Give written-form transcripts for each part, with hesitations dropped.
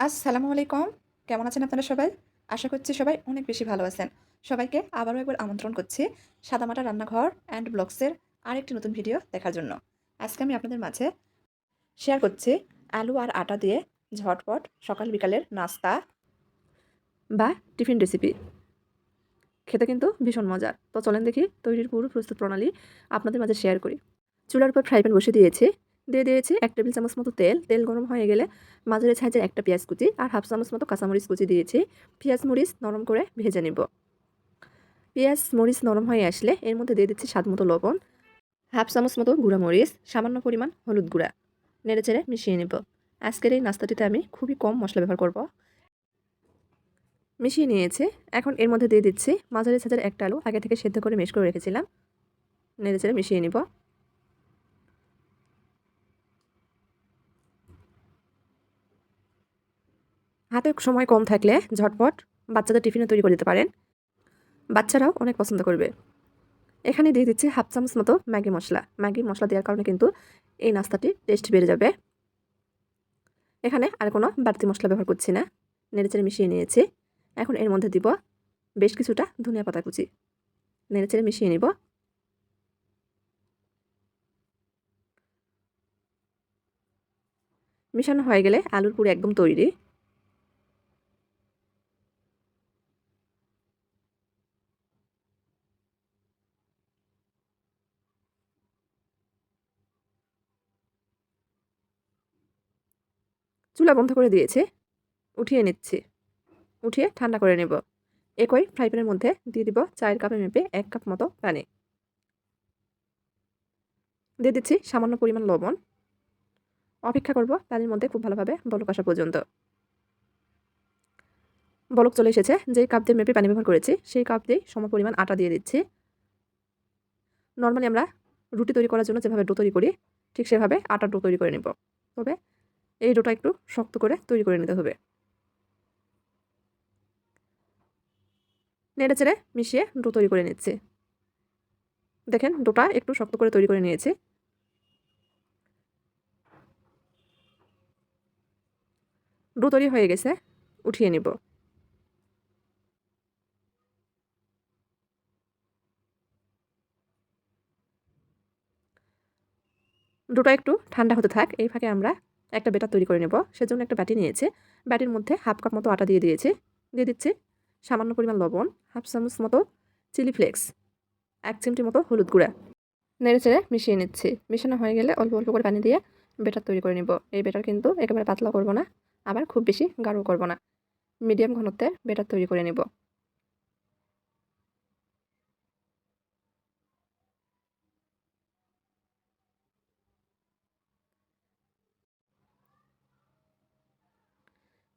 আসসালামু আলাইকুম। কেমন আছেন আপনারা সবাই? আশা করছি সবাই অনেক বেশি ভালো আছেন। সবাইকে আবারও একবার আমন্ত্রণ করছি সাদামাটা রান্নাঘর অ্যান্ড ব্লগসের আরেকটি নতুন ভিডিও দেখার জন্য। আজকে আমি আপনাদের মাঝে শেয়ার করছি আলু আর আটা দিয়ে ঝটপট সকাল বিকালের নাস্তা বা টিফিন রেসিপি। খেতে কিন্তু ভীষণ মজার। তো চলেন দেখি তৈরির পুরো প্রস্তুত প্রণালী আপনাদের মাঝে শেয়ার করি। চুলার উপর ফ্রাই প্যান বসিয়ে দিয়েছি। দিয়ে দিয়েছি ১ টেবিল চামচ মতো তেল। তেল গরম হয়ে গেলে মাঝারি সাইজের একটা পেঁয়াজ কুচি আর হাফ চামচ মতো কাঁচামরিচ কুচি দিয়েছি। পেঁয়াজ মরিচ নরম করে ভেজে নেব। পেঁয়াজ মরিচ নরম হয়ে আসলে এর মধ্যে দিয়ে দিচ্ছি স্বাদ মতো লবণ, হাফ চামচ মতো গুঁড়া মরিচ, সামান্য পরিমাণ হলুদ গুঁড়া। নেড়েচেড়ে মিশিয়ে নেব। আজকের এই নাস্তাটিতে আমি খুবই কম মশলা ব্যবহার করব। মিশিয়ে নিয়েছি। এখন এর মধ্যে দিয়ে দিচ্ছি মাঝারি সাইজের একটা আলু আগে থেকে সেদ্ধ করে মেশ করে রেখেছিলাম। নেড়েচেড়ে মিশিয়ে নিব। হাতে সময় কম থাকলে ঝটপট বাচ্চাদের টিফিনও তৈরি করে দিতে পারেন। বাচ্চারাও অনেক পছন্দ করবে। এখানে দিয়ে দিচ্ছি হাফ চামচ মতো ম্যাগি মশলা। ম্যাগি মশলা দেওয়ার কারণে কিন্তু এই নাস্তাটির টেস্ট বেড়ে যাবে। এখানে আর কোনো বাড়তি মশলা ব্যবহার করছি না। নেড়েচেড়ে মিশিয়ে নিয়েছি। এখন এর মধ্যে দিব বেশ কিছুটা ধনিয়া পাতা কুচি। নেড়েচেড়ে মিশিয়ে নিব। মিশানো হয়ে গেলে আলুর পুর একদম তৈরি। চুলা বন্ধ করে দিয়েছি। উঠিয়ে নিচ্ছি। উঠিয়ে ঠান্ডা করে নেব। একই ফ্রাই প্যানের মধ্যে দিয়ে দিব চায়ের কাপে মেপে ১ কাপ মতো পানি। দিয়ে দিচ্ছি সামান্য পরিমাণ লবণ। অপেক্ষা করব পানির মধ্যে খুব ভালোভাবে বলক আসা পর্যন্ত। বলক চলে এসেছে। যেই কাপ দিয়ে মেপে পানি ব্যবহার করেছি সেই কাপ দিয়েই সমপরিমাণ আটা দিয়ে দিচ্ছি। নরমালি আমরা রুটি তৈরি করার জন্য যেভাবে ডো তৈরি করি ঠিক সেভাবে আটার ডো তৈরি করে নেব। তবে এই ডোটা একটু শক্ত করে তৈরি করে নিতে হবে। নেড়েচেড়ে মিশিয়ে ডো তৈরি করে নিচ্ছি। দেখেন ডোটা একটু শক্ত করে তৈরি করে নিয়েছি। ডো তৈরি হয়ে গেছে। উঠিয়ে নিব। ডোটা একটু ঠান্ডা হতে থাক। এই ফাঁকে আমরা একটা ব্যাটার তৈরি করে নেব। সেজন্য একটা বাটি নিয়েছি। বাটির মধ্যে হাফ কাপ মতো আটা দিয়ে দিয়েছি। দিয়ে দিচ্ছি সামান্য পরিমাণ লবণ, হাফ চামচ মতো চিলি ফ্লেক্স, ১ চিমটি মতো হলুদ গুঁড়া। নেড়েচেড়ে মিশিয়ে নিচ্ছি। মিশানো হয়ে গেলে অল্প, অল্প করে পানি দিয়ে ব্যাটার তৈরি করে নিব। এই ব্যাটার কিন্তু একেবারে পাতলা করব না, আবার খুব বেশি গাঢ়ও করব না। মিডিয়াম ঘনত্বের ব্যাটার তৈরি করে নিব।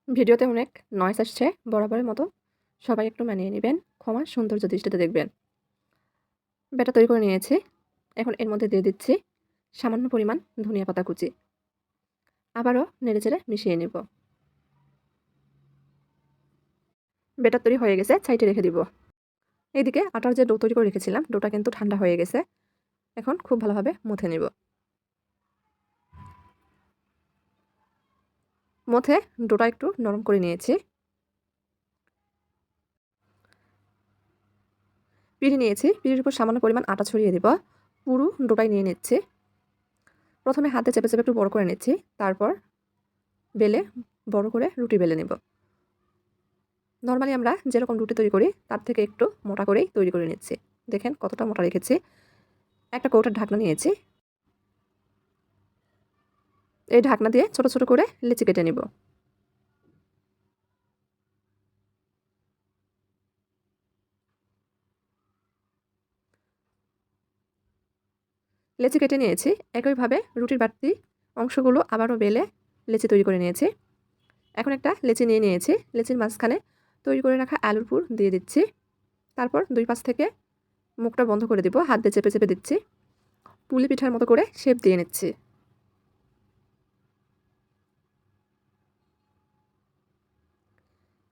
ভিডিওতে অনেক নয়েজ আসছে। বরাবরের মতো সবাই একটু মানিয়ে নিবেন। ক্ষমা সৌন্দর্য দৃষ্টিতে দেখবেন। ব্যাটার তৈরি করে নিয়েছি। এখন এর মধ্যে দিয়ে দিচ্ছি সামান্য পরিমাণ ধনিয়া পাতা কুচি। আবারও নেড়েচেড়ে মিশিয়ে নিব। ব্যাটার তৈরি হয়ে গেছে। সাইডে রেখে দিব। এইদিকে আটার যে ডো তৈরি করে রেখেছিলাম, ডোটা কিন্তু ঠান্ডা হয়ে গেছে। এখন খুব ভালোভাবে মথে নিব। মথে ডোটা একটু নরম করে নিয়েছি। পিঁড়ি নিয়েছি। পিঁড়ির উপর সামান্য পরিমাণ আটা ছড়িয়ে দিব। পুরো ডোটাই নিয়ে নিচ্ছি। প্রথমে হাতে চেপে, চেপে একটু বড় করে নিচ্ছি। তারপর বেলে বড় করে রুটি বেলে নিব। নরমালি আমরা যেরকম রুটি তৈরি করি তার থেকে একটু মোটা করেই তৈরি করে নিচ্ছি। দেখেন কতটা মোটা রেখেছি। একটা কৌটার ঢাকনা নিয়েছি। এই ঢাকনা দিয়ে ছোট, ছোট করে লেচি কেটে নিব। লেচি কেটে নিয়েছি। একইভাবে রুটির বাড়তি অংশগুলো আবারও বেলে লেচি তৈরি করে নিয়েছি। এখন একটা লেচি নিয়ে নিয়েছি। লেচির মাঝখানে তৈরি করে রাখা আলুর পুর দিয়ে দিচ্ছি। তারপর ২ পাশ থেকে মুখটা বন্ধ করে দিব। হাত দিয়ে চেপে, চেপে দিচ্ছি। পুলি পিঠার মতো করে শেপ দিয়ে নিচ্ছি।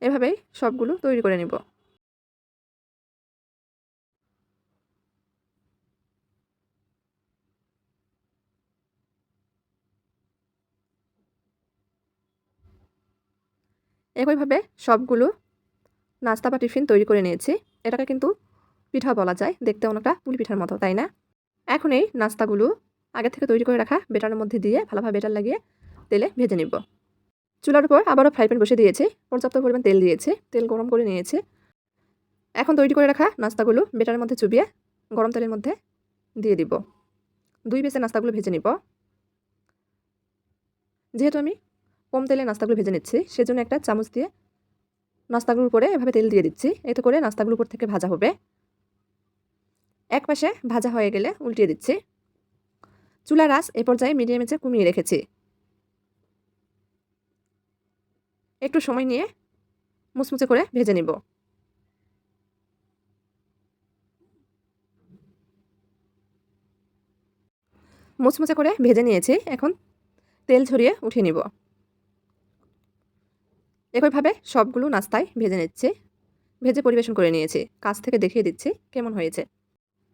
এভাবেই সবগুলো তৈরি করে নিব। একইভাবে সবগুলো নাস্তা বা টিফিন তৈরি করে নিয়েছি। এটাকে কিন্তু পিঠা বলা যায়, দেখতে অনেকটা পুলি পিঠার মতো, তাই না? এখন এই নাস্তাগুলো আগে থেকে তৈরি করে রাখা বেটারের মধ্যে দিয়ে ভালোভাবে বেটার লাগিয়ে তেলে ভেজে নিব। চুলার উপর আবারও ফ্রাই প্যান বসে দিয়েছি, পর্যাপ্ত পরিমাণ তেল দিয়েছি, তেল গরম করে নিয়েছি। এখন তৈরি করে রাখা নাস্তাগুলো বেটারের মধ্যে চুবিয়ে গরম তেলের মধ্যে দিয়ে দিব। 2 বেসে নাস্তাগুলো ভেজে নিব। যেহেতু আমি কম তেলে নাস্তাগুলো ভেজে নিচ্ছি, সেজন্য একটা চামচ দিয়ে নাস্তাগুলোর উপরে এভাবে তেল দিয়ে দিচ্ছি। এতে করে নাস্তাগুলোর উপর থেকে ভাজা হবে। এক পাশে ভাজা হয়ে গেলে উল্টিয়ে দিচ্ছি। চুলার আঁচ এ পর্যায়ে মিডিয়াম আঁচে কমিয়ে রেখেছি। একটু সময় নিয়ে মুচমুচে করে ভেজে নিব। মুচমুচে করে ভেজে নিয়েছি, এখন তেল ঝরিয়ে উঠিয়ে নিব। একইভাবে সবগুলো নাস্তায় ভেজে নিচ্ছি। ভেজে পরিবেশন করে নিয়েছি। কাছ থেকে দেখিয়ে দিচ্ছি কেমন হয়েছে।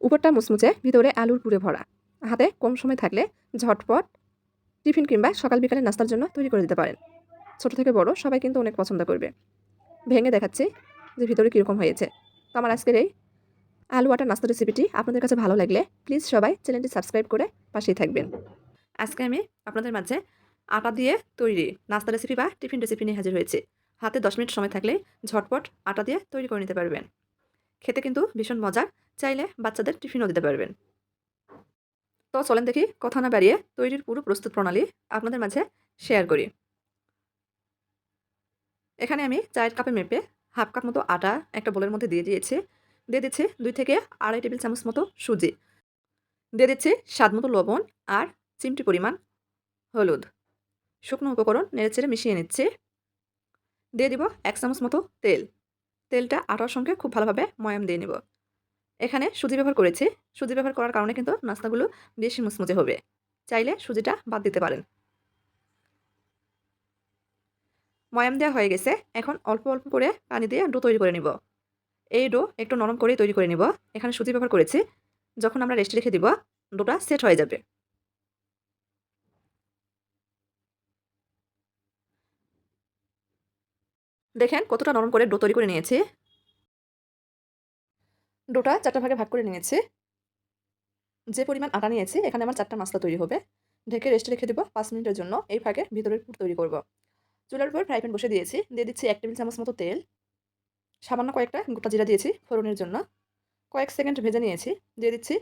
উপরটা মুচমুচে, ভিতরে আলুর পুরে ভরা। হাতে কম সময় থাকলে ঝটপট টিফিন কিংবা সকাল বিকালে নাস্তার জন্য তৈরি করে দিতে পারেন। ছোট থেকে বড় সবাই কিন্তু অনেক পছন্দ করবে। ভেঙে দেখাচ্ছি যে ভিতরে কীরকম হয়েছে। তো আমার আজকের এই আলু আটার নাস্তা রেসিপিটি আপনাদের কাছে ভালো লাগলে প্লিজ সবাই চ্যানেলটি সাবস্ক্রাইব করে পাশেই থাকবেন। আজকে আমি আপনাদের মাঝে আটা দিয়ে তৈরি নাস্তা রেসিপি বা টিফিন রেসিপি নিয়ে হাজির হয়েছি। হাতে 10 মিনিট সময় থাকলে ঝটপট আটা দিয়ে তৈরি করে নিতে পারবেন। খেতে কিন্তু ভীষণ মজার, চাইলে বাচ্চাদের টিফিনও দিতে পারবেন। তো চলেন দেখি কথা না বাড়িয়ে তৈরির পুরো প্রস্তুত প্রণালী আপনাদের মাঝে শেয়ার করি। এখানে আমি 4 কাপের মেপে হাফ কাপ মতো আটা একটা বোলের মধ্যে দিয়ে দিয়েছি। দিয়ে দিচ্ছি 2 থেকে আড়াই টেবিল চামচ মতো সুজি। দিয়ে দিচ্ছি স্বাদ মতো লবণ আর চিমটি পরিমাণ হলুদ। শুকনো উপকরণ নেড়েচেড়ে মিশিয়ে নিচ্ছি। দিয়ে দিব 1 চামচ মতো তেল। তেলটা আটার সঙ্গে খুব ভালোভাবে ময়াম দিয়ে নেব। এখানে সুজি ব্যবহার করেছি। সুজি ব্যবহার করার কারণে কিন্তু নাস্তাগুলো বেশি মুচমুচে হবে। চাইলে সুজিটা বাদ দিতে পারেন। ময়াম দেওয়া হয়ে গেছে। এখন অল্প অল্প করে পানি দিয়ে ডো তৈরি করে নিব। এই ডো একটু নরম করেই তৈরি করে নিব। এখানে সুজি ব্যবহার করেছি। যখন আমরা রেস্টে রেখে দিব, ডোটা সেট হয়ে যাবে। দেখেন কতটা নরম করে ডো তৈরি করে নিয়েছি। ডোটা 4টা ভাগে ভাগ করে নিয়েছি। যে পরিমাণ আটা নিয়েছি এখানে আমার 4টা নাস্তা তৈরি হবে। ঢেকে রেস্টে রেখে দিব 5 মিনিটের জন্য। এই ফাঁকে ভিতরের পুর তৈরি করব। চুলার উপর ফ্রাই প্যান বসে দিয়েছি। দিয়ে দিচ্ছি 1 টেবিল চামচ মতো তেল। সামান্য কয়েকটা গোটা জিরা দিয়েছি ফোড়নের জন্য। কয়েক সেকেন্ড ভেজে নিয়েছি। দিয়ে দিচ্ছি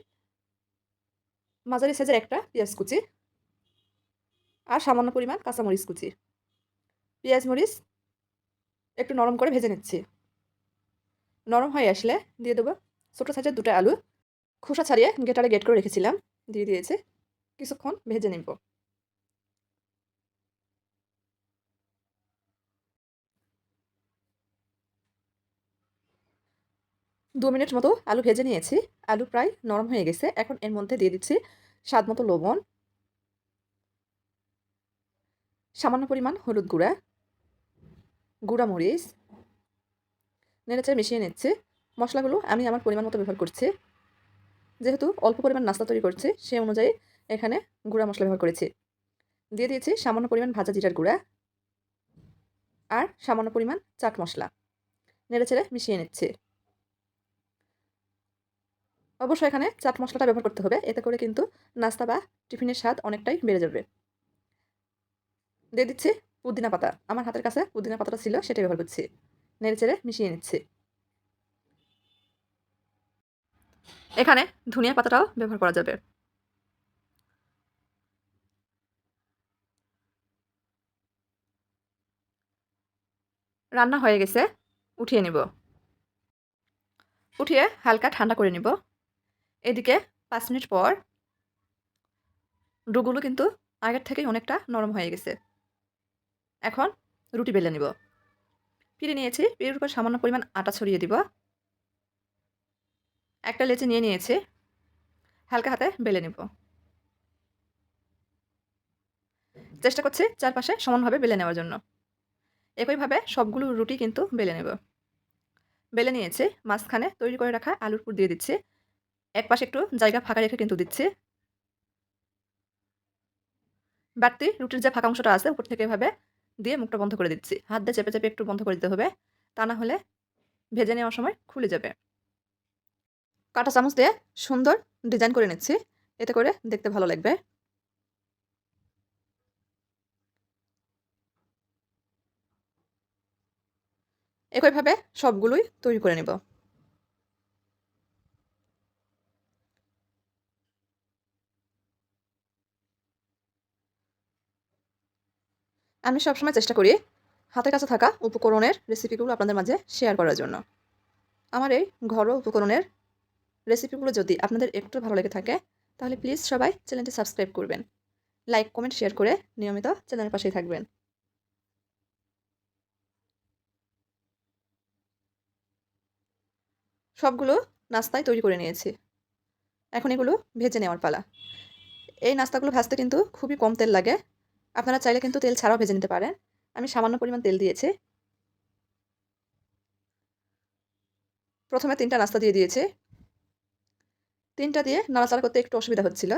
মাঝারি সাইজের একটা পেঁয়াজ কুচি আর সামান্য পরিমাণ কাঁচামরিচ কুচি। পেঁয়াজ মরিচ একটু নরম করে ভেজে নিচ্ছি। নরম হয়ে আসলে দিয়ে দেবো ছোটো সাইজের 2টা আলু। খোসা ছাড়িয়ে গ্রেটারে গ্রেট করে রেখেছিলাম, দিয়ে দিয়েছি। কিছুক্ষণ ভেজে নিব। 2 মিনিট মতো আলু ভেজে নিয়েছি। আলু প্রায় নরম হয়ে গেছে। এখন এর মধ্যে দিয়ে দিচ্ছি স্বাদ মতো লবণ, সামান্য পরিমাণ হলুদ গুঁড়া, গুঁড়া মরিচ, নেড়েচেড়ে মিশিয়ে নিচ্ছি। মশলাগুলো আমি আমার পরিমাণ মতো ব্যবহার করছি। যেহেতু অল্প পরিমাণ নাস্তা তৈরি করছি, সেই অনুযায়ী এখানে গুঁড়া মশলা ব্যবহার করেছি। দিয়ে দিয়েছি সামান্য পরিমাণ ভাজা জিরার গুঁড়া আর সামান্য পরিমাণ চাট মশলা। নেড়েচেড়ে মিশিয়ে নিচ্ছি। অবশ্যই এখানে চাট মশলাটা ব্যবহার করতে হবে, এতে করে কিন্তু নাস্তা বা টিফিনের স্বাদ অনেকটাই বেড়ে যাবে। দিয়ে দিচ্ছি পুদিনা পাতা। আমার হাতের কাছে পুদিনা পাতাটা ছিল, সেটা ব্যবহার করছি। নেড়েচেড়ে মিশিয়ে নিচ্ছি। এখানে ধনিয়া পাতাটাও ব্যবহার করা যাবে। রান্না হয়ে গেছে, উঠিয়ে নিব। উঠিয়ে হালকা ঠান্ডা করে নিব। এদিকে 5 মিনিট পর ডোগুলো কিন্তু আগের থেকেই অনেকটা নরম হয়ে গেছে। এখন রুটি বেলে নিব। পিড়ে নিয়েছি, পিড়ের উপর সামান্য পরিমাণ আটা ছড়িয়ে দিব। একটা লেচি নিয়ে নিয়েছি, হালকা হাতে বেলে নিব। চেষ্টা করছি চারপাশে সমানভাবে বেলে নেওয়ার জন্য। একইভাবে সবগুলো রুটি কিন্তু বেলে নেব। বেলে নিয়েছি, মাঝখানে তৈরি করে রাখা আলুর পুর দিয়ে দিচ্ছি। এক পাশে একটু জায়গা ফাঁকা রেখে কিন্তু দিচ্ছি। বাড়তি রুটির যে ফাঁকা অংশটা আছে উপর থেকে এভাবে দিয়ে মুখটা বন্ধ করে দিচ্ছি। হাত দিয়ে চেপে, চেপে একটু বন্ধ করে দিতে হবে। তা না হলে ভেজে নেওয়ার সময় খুলে যাবে। কাঁটা চামচ দিয়ে সুন্দর ডিজাইন করে নিচ্ছি। এতে করে দেখতে ভালো লাগবে। একইভাবে সবগুলোই তৈরি করে নেব। আমি সবসময় চেষ্টা করি হাতের কাছে থাকা উপকরণের রেসিপিগুলো আপনাদের মাঝে শেয়ার করার জন্য। আমার এই ঘরোয়া উপকরণের রেসিপিগুলো যদি আপনাদের একটু ভালো লেগে থাকে, তাহলে প্লিজ সবাই চ্যানেলটি সাবস্ক্রাইব করবেন। লাইক, কমেন্ট, শেয়ার করে নিয়মিত চ্যানেলের পাশেই থাকবেন। সবগুলো নাস্তাই তৈরি করে নিয়েছি। এখন এগুলো ভেজে নেওয়ার পালা। এই নাস্তাগুলো ভাজতে কিন্তু খুবই কম তেল লাগে। আপনারা চাইলে কিন্তু তেল ছাড়াও ভেজে নিতে পারেন। আমি সামান্য পরিমাণ তেল দিয়েছি। প্রথমে ৩টা নাস্তা দিয়ে দিয়েছি। ৩টা দিয়ে নাড়াচাড়া করতে একটু অসুবিধা হচ্ছিল।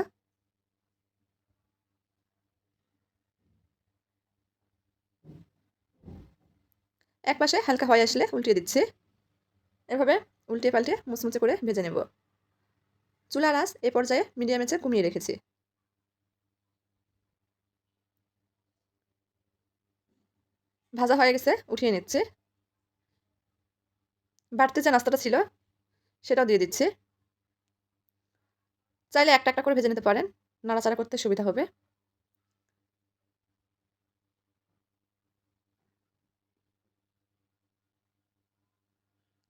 একপাশে হালকা হয়ে আসলে উল্টিয়ে দিচ্ছি। এভাবে উল্টিয়ে পাল্টে মুচমুচে করে ভেজে নেব। চুলার আঁচ এ পর্যায়ে মিডিয়াম আঁচে কমিয়ে রেখেছি। ভাজা হয়ে গেছে, উঠিয়ে নিচ্ছি। বাড়তি যে নাস্তাটা ছিল সেটাও দিয়ে দিচ্ছি। চাইলে একটা, একটা করে ভেজে নিতে পারেন। নাড়াচাড়া করতে সুবিধা হবে।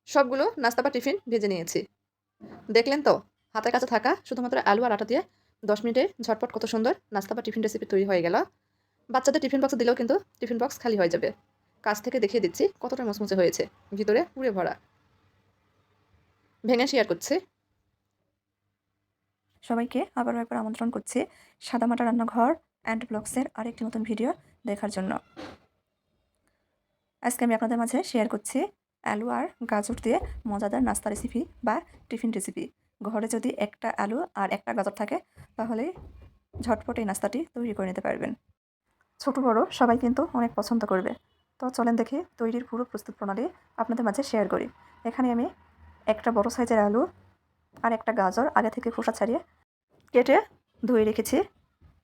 সবগুলো নাস্তা বা টিফিন ভেজে নিয়েছি। দেখলেন তো? হাতের কাছে থাকা শুধুমাত্র আলু আর আটা দিয়ে ১০ মিনিটে ঝটপট কত সুন্দর নাস্তা বা টিফিন রেসিপি তৈরি হয়ে গেল। বাচ্চাদের টিফিন বক্সে দিলেও কিন্তু টিফিন বক্স খালি হয়ে যাবে। কাছ থেকে দেখিয়ে দিচ্ছি কতটা মুচমুচে হয়েছে। ভিতরে পুড়ে ভরা। ভেঙে শেয়ার করছি। সবাইকে আবারও একবার আমন্ত্রণ করছি সাদামাটা রান্নাঘর অ্যান্ড ব্লগসের আরেকটি নতুন ভিডিও দেখার জন্য। আজকে আমি আপনাদের মাঝে শেয়ার করছি আলু আর গাজর দিয়ে মজাদার নাস্তা রেসিপি বা টিফিন রেসিপি। ঘরে যদি একটা আলু আর একটা গাজর থাকে তাহলে ঝটপট এই নাস্তাটি তৈরি করে নিতে পারবেন। ছোট বড় সবাই কিন্তু অনেক পছন্দ করবে। তো চলেন দেখি তৈরির পুরো প্রস্তুত প্রণালী আপনাদের মাঝে শেয়ার করি। এখানে আমি একটা বড় সাইজের আলু আর একটা গাজর আগে থেকে খোসা ছাড়িয়ে কেটে ধুয়ে রেখেছি।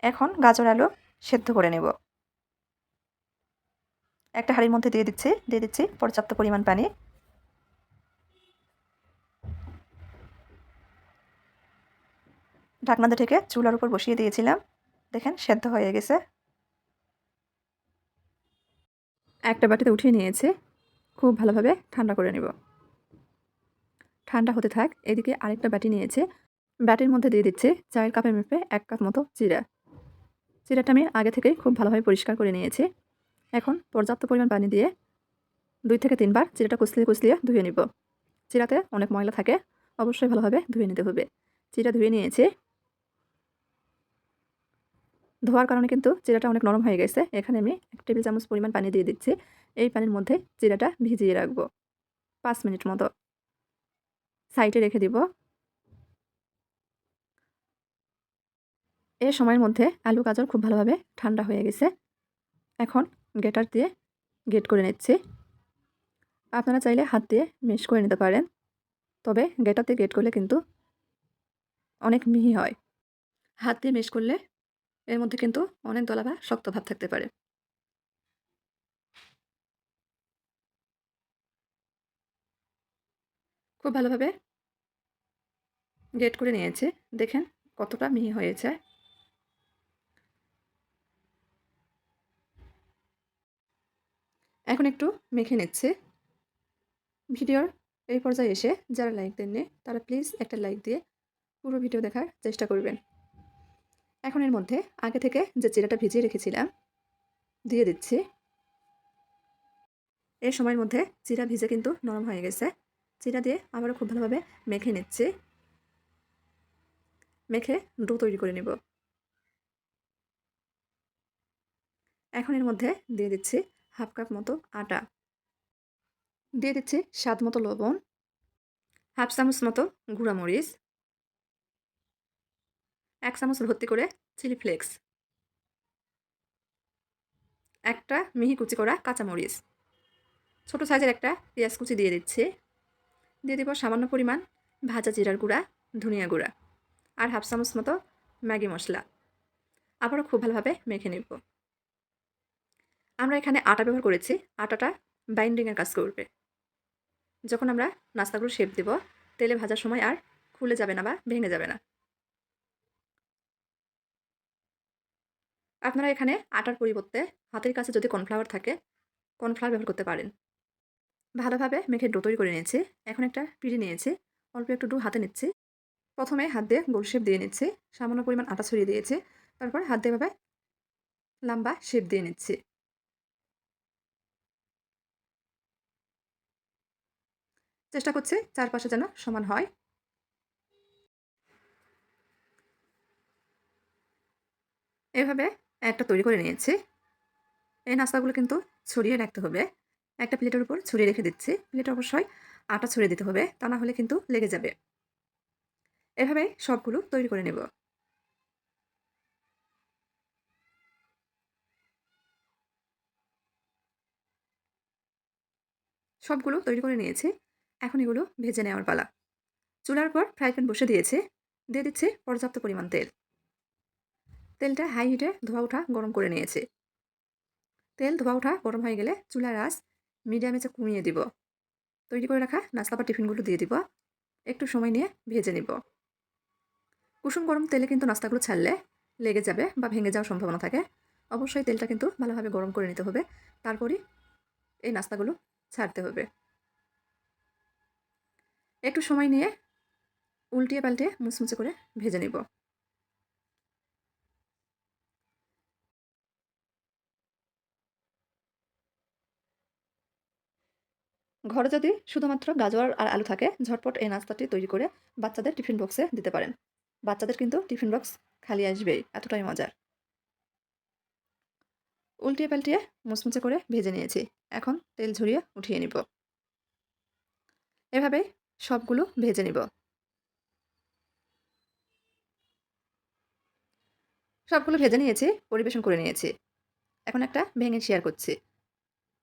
এখন গাজর আলু সেদ্ধ করে নেব। একটা হাঁড়ির মধ্যে দিয়ে দিচ্ছি পর্যাপ্ত পরিমাণ পানি। ঢাকনা দিয়ে ঢেকে চুলার উপর বসিয়ে দিয়েছিলাম। দেখেন সেদ্ধ হয়ে গেছে। একটা বাটিতে উঠিয়ে নিয়েছে। খুব ভালোভাবে ঠান্ডা করে নেব। ঠান্ডা হতে থাক। এদিকে আরেকটা বাটি নিয়েছে। বাটির মধ্যে দিয়ে দিচ্ছে চায়ের কাপে মেপে ১ কাপ মতো জিরা। জিরাটা আমি আগে থেকেই খুব ভালোভাবে পরিষ্কার করে নিয়েছি। এখন পর্যাপ্ত পরিমাণ পানি দিয়ে ২ থেকে ৩ বার জিরাটা কুচলিয়ে, কুচলিয়ে ধুয়ে নিব। জিরাতে অনেক ময়লা থাকে। অবশ্যই ভালোভাবে ধুয়ে নিতে হবে। জিরা ধুয়ে নিয়েছি। ধোয়ার কারণে কিন্তু জিরাটা অনেক নরম হয়ে গেছে। এখানে আমি ১ টেবিল চামচ পরিমাণ পানি দিয়ে দিচ্ছি। এই পানির মধ্যে জিরাটা ভিজিয়ে রাখবো ৫ মিনিট মতো। সাইডে রেখে দিব। এই সময়ের মধ্যে আলু গাজর খুব ভালোভাবে ঠান্ডা হয়ে গেছে। এখন গ্রেটার দিয়ে গ্রেট করে নিচ্ছি। আপনারা চাইলে হাত দিয়ে মেশ করে নিতে পারেন। তবে গ্রেটার দিয়ে গ্রেট করলে কিন্তু অনেক মিহি হয়। হাত দিয়ে মেশ করলে এর মধ্যে কিন্তু অনেক দলা বা শক্ত ভাব থাকতে পারে। খুব ভালোভাবে গ্রেট করে নিয়েছি। দেখেন কতটা মিহি হয়েছে। এখন একটু মেখে নিচ্ছি। ভিডিওর এই পর্যায়ে এসে যারা লাইক দেননি তারা প্লিজ একটা লাইক দিয়ে পুরো ভিডিও দেখার চেষ্টা করবেন। এখন এর মধ্যে আগে থেকে যে জিরাটা ভিজিয়ে রেখেছিলাম দিয়ে দিচ্ছি। এই সময়ের মধ্যে জিরা ভিজে কিন্তু নরম হয়ে গেছে। জিরা দিয়ে আবারও খুব ভালোভাবে মেখে নিচ্ছি। মেখে ডো তৈরি করে নেব। এখন এর মধ্যে দিয়ে দিচ্ছি 1/2 কাপ মতো আটা। দিয়ে দিচ্ছি স্বাদ মতো লবণ, 1/2 চামচ মতো গুঁড়া মরিচ, 1 চামচ ভর্তি করে চিলি ফ্লেক্স, একটা মিহি কুচি করা কাঁচামরিচ, ছোট সাইজের একটা পেঁয়াজ কুচি দিয়ে দিচ্ছি। দিয়ে দিব সামান্য পরিমাণ ভাজা জিরার গুঁড়া, ধনিয়া গুঁড়া আর হাফ চামচ মতো ম্যাগি মশলা। আবারও খুব ভালোভাবে মেখে নেব। আমরা এখানে আটা ব্যবহার করেছি, আটাটা বাইন্ডিংয়ের কাজ করবে। যখন আমরা নাস্তাগুলো শেপ দেব, তেলে ভাজার সময় আর খুলে যাবে না বা ভেঙে যাবে না। আপনারা এখানে আটার পরিবর্তে হাতের কাছে যদি কর্নফ্লাওয়ার থাকে, কর্নফ্লাওয়ার ব্যবহার করতে পারেন। ভালোভাবে মেখে ডো তৈরি করে নিয়েছি। এখন একটা পিঁড়ি নিয়েছি, অল্প একটু ডো হাতে নিচ্ছি। প্রথমে হাত দিয়ে গোল শেপ দিয়ে নিচ্ছি, সামান্য পরিমাণ আটা ছড়িয়ে দিয়েছি। তারপর হাত দিয়ে এভাবে লম্বা শেপ দিয়ে নিচ্ছি। চেষ্টা করছি চারপাশে যেন সমান হয়। এভাবে একটা তৈরি করে নিয়েছি। এই নাস্তাগুলো কিন্তু ছড়িয়ে রাখতে হবে। একটা প্লেটের উপর ছড়িয়ে রেখে দিচ্ছি। প্লেটে অবশ্যই আটা ছড়িয়ে দিতে হবে, তা না হলে কিন্তু লেগে যাবে। এভাবে সবগুলো তৈরি করে নেব। সবগুলো তৈরি করে নিয়েছি। এখন এগুলো ভেজে নেওয়ার পালা। চুলার পর ফ্রাই প্যান বসে দিয়েছি। দিয়ে দিচ্ছি পর্যাপ্ত পরিমাণ তেল। তেলটা হাই হিটে ধোয়া ওঠা গরম করে নিয়েছি। তেল ধোয়া ওঠা গরম হয়ে গেলে চুলার আঁচ মিডিয়ামে কমিয়ে দিব। তৈরি করে রাখা নাস্তা বা টিফিনগুলো দিয়ে দিব। একটু সময় নিয়ে ভেজে নিব। কুসুম গরম তেলে কিন্তু নাস্তাগুলো ছাড়লে লেগে যাবে বা ভেঙে যাওয়ার সম্ভাবনা থাকে। অবশ্যই তেলটা কিন্তু ভালোভাবে গরম করে নিতে হবে। তারপরই এই নাস্তাগুলো ছাড়তে হবে। একটু সময় নিয়ে উল্টিয়ে পাল্টে মুচমুচে করে ভেজে নিব। ঘরে যদি শুধুমাত্র গাজর আর আলু থাকে, ঝটপট এই নাস্তাটি তৈরি করে বাচ্চাদের টিফিন বক্সে দিতে পারেন। বাচ্চাদের কিন্তু টিফিন বক্স খালি আসবেই, এতটাই মজার। উল্টিয়ে পাল্টিয়ে মুচমুচে করে ভেজে নিয়েছি। এখন তেল ঝরিয়ে উঠিয়ে নিব। এভাবেই সবগুলো ভেজে নিব। সবগুলো ভেজে নিয়েছি, পরিবেশন করে নিয়েছি। এখন একটা ভেঙে শেয়ার করছি।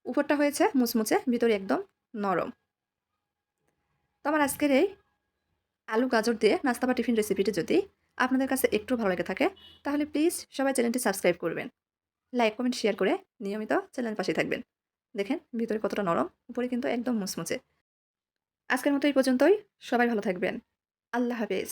উপরটা হয়েছে মুচমুচে, ভিতরে একদম নরম। তো আমার আজকের এই আলু গাজর দিয়ে নাস্তা বা টিফিন রেসিপিটি যদি আপনাদের কাছে একটু ভালো লেগে থাকে, তাহলে প্লিজ সবাই চ্যানেলটি সাবস্ক্রাইব করবেন। লাইক, কমেন্ট, শেয়ার করে নিয়মিত চ্যানেল পাশে থাকবেন। দেখেন ভিতরে কতটা নরম, উপরে কিন্তু একদম মুচমুচে। আজকের মতো এই পর্যন্তই। সবাই ভালো থাকবেন। আল্লাহ হাফেজ।